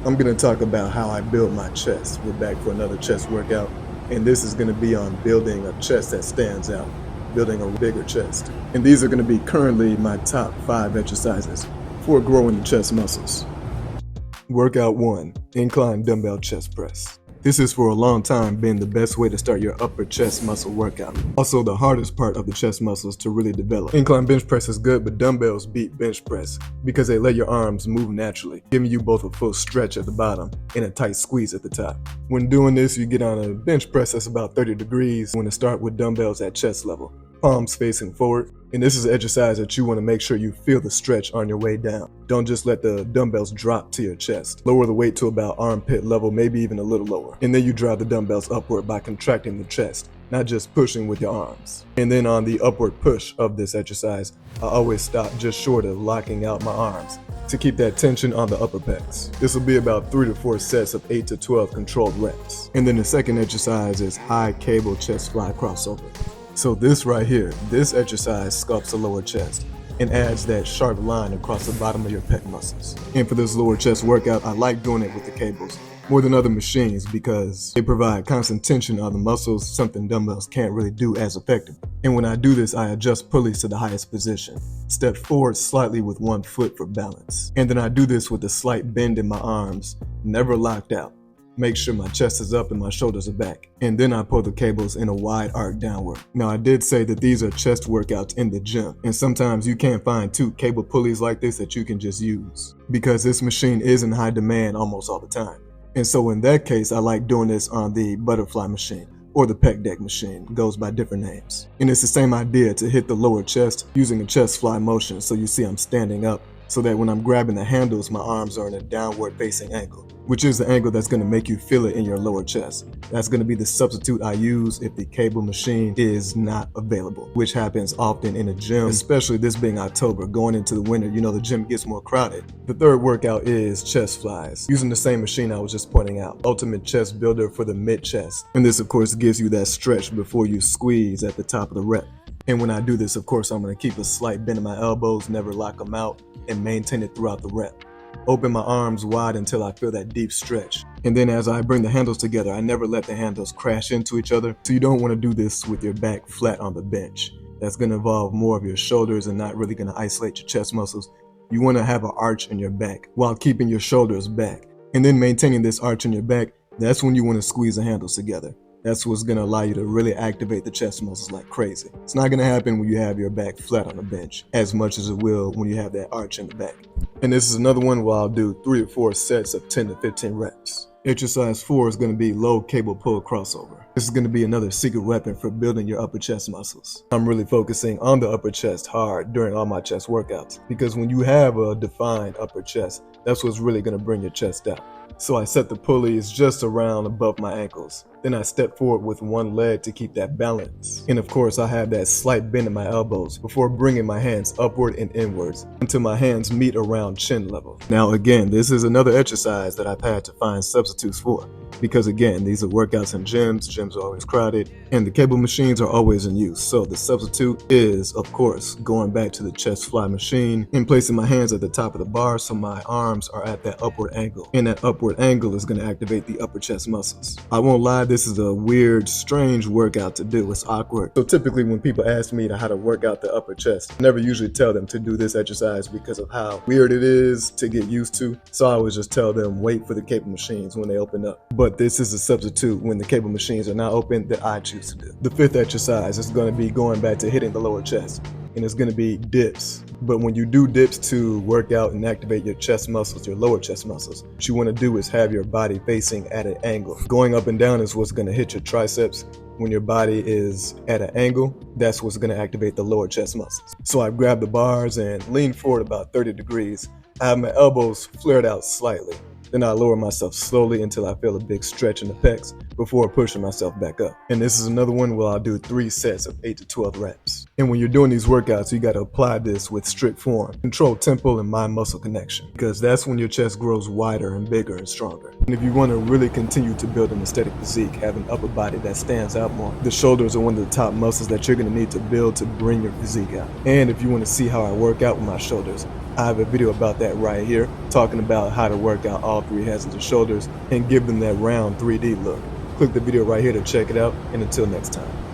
I'm going to talk about how I build my chest. We're back for another chest workout, and this is going to be on building a chest that stands out, building a bigger chest. And these are going to be currently my top 5 exercises for growing the chest muscles. Workout 1, Incline Dumbbell Chest Press. This has for a long time been the best way to start your upper chest muscle workout. Also the hardest part of the chest muscles to really develop. Incline bench press is good, but dumbbells beat bench press because they let your arms move naturally, giving you both a full stretch at the bottom and a tight squeeze at the top. When doing this, you get on a bench press that's about 30 degrees. You want to start with dumbbells at chest level, palms facing forward. And this is an exercise that you want to make sure you feel the stretch on your way down. Don't just let the dumbbells drop to your chest. Lower the weight to about armpit level, maybe even a little lower. And then you drive the dumbbells upward by contracting the chest, not just pushing with your arms. And then on the upward push of this exercise, I always stop just short of locking out my arms to keep that tension on the upper pecs. This will be about 3 to 4 sets of 8 to 12 controlled reps. And then the second exercise is high cable chest fly crossover. So this right here, this exercise sculpts the lower chest and adds that sharp line across the bottom of your pec muscles. And for this lower chest workout, I like doing it with the cables more than other machines because they provide constant tension on the muscles, something dumbbells can't really do as effectively. And when I do this, I adjust pulleys to the highest position, step forward slightly with one foot for balance. And then I do this with a slight bend in my arms, never locked out. Make sure my chest is up and my shoulders are back. And then I pull the cables in a wide arc downward. Now I did say that these are chest workouts in the gym, and sometimes you can't find 2 cable pulleys like this that you can just use because this machine is in high demand almost all the time. And so in that case, I like doing this on the butterfly machine or the pec deck machine, goes by different names. And it's the same idea to hit the lower chest using a chest fly motion. So you see I'm standing up so that when I'm grabbing the handles, my arms are in a downward facing angle, which is the angle that's going to make you feel it in your lower chest. That's going to be the substitute I use if the cable machine is not available, which happens often in a gym, especially this being October, going into the winter, you know the gym gets more crowded. The third workout is chest flies, using the same machine I was just pointing out, ultimate chest builder for the mid chest. And this of course gives you that stretch before you squeeze at the top of the rep. And when I do this, of course, I'm going to keep a slight bend in my elbows, never lock them out, and maintain it throughout the rep. Open my arms wide until I feel that deep stretch. And then as I bring the handles together, I never let the handles crash into each other. So you don't want to do this with your back flat on the bench. That's going to involve more of your shoulders and not really going to isolate your chest muscles. You want to have an arch in your back while keeping your shoulders back. And then maintaining this arch in your back, that's when you want to squeeze the handles together. That's what's going to allow you to really activate the chest muscles like crazy. It's not going to happen when you have your back flat on the bench as much as it will when you have that arch in the back. And this is another one where I'll do 3 to 4 sets of 10 to 15 reps. Exercise 4 is going to be low cable pull crossover. This is going to be another secret weapon for building your upper chest muscles. I'm really focusing on the upper chest hard during all my chest workouts because when you have a defined upper chest, that's what's really going to bring your chest out. So I set the pulleys just around above my ankles. Then I step forward with one leg to keep that balance. And of course, I have that slight bend in my elbows before bringing my hands upward and inwards until my hands meet around chin level. Now again, this is another exercise that I've had to find substitutes for. Because again, these are workouts in gyms are always crowded, and the cable machines are always in use. So the substitute is, of course, going back to the chest fly machine and placing my hands at the top of the bar so my arms are at that upward angle. And that upward angle is going to activate the upper chest muscles. I won't lie, this is a weird, strange workout to do. It's awkward. So typically when people ask me how to work out the upper chest, I never usually tell them to do this exercise because of how weird it is to get used to. So I always just tell them wait for the cable machines when they open up. But this is a substitute when the cable machines are not open that I choose to do. The fifth exercise is going to be going back to hitting the lower chest, and it's going to be dips. But when you do dips to work out and activate your chest muscles, your lower chest muscles, what you want to do is have your body facing at an angle. Going up and down is what's going to hit your triceps. When your body is at an angle, that's what's going to activate the lower chest muscles. So I grab the bars and lean forward about 30 degrees. I have my elbows flared out slightly. Then I lower myself slowly until I feel a big stretch in the pecs before pushing myself back up. And this is another one where I'll do 3 sets of 8 to 12 reps. And when you're doing these workouts, you got to apply this with strict form, control tempo and mind muscle connection, because that's when your chest grows wider and bigger and stronger. And if you want to really continue to build an aesthetic physique, have an upper body that stands out more, the shoulders are one of the top muscles that you're going to need to build to bring your physique out. And if you want to see how I work out with my shoulders, I have a video about that right here, talking about how to work out all three heads and shoulders and give them that round 3D look. Click the video right here to check it out, and until next time.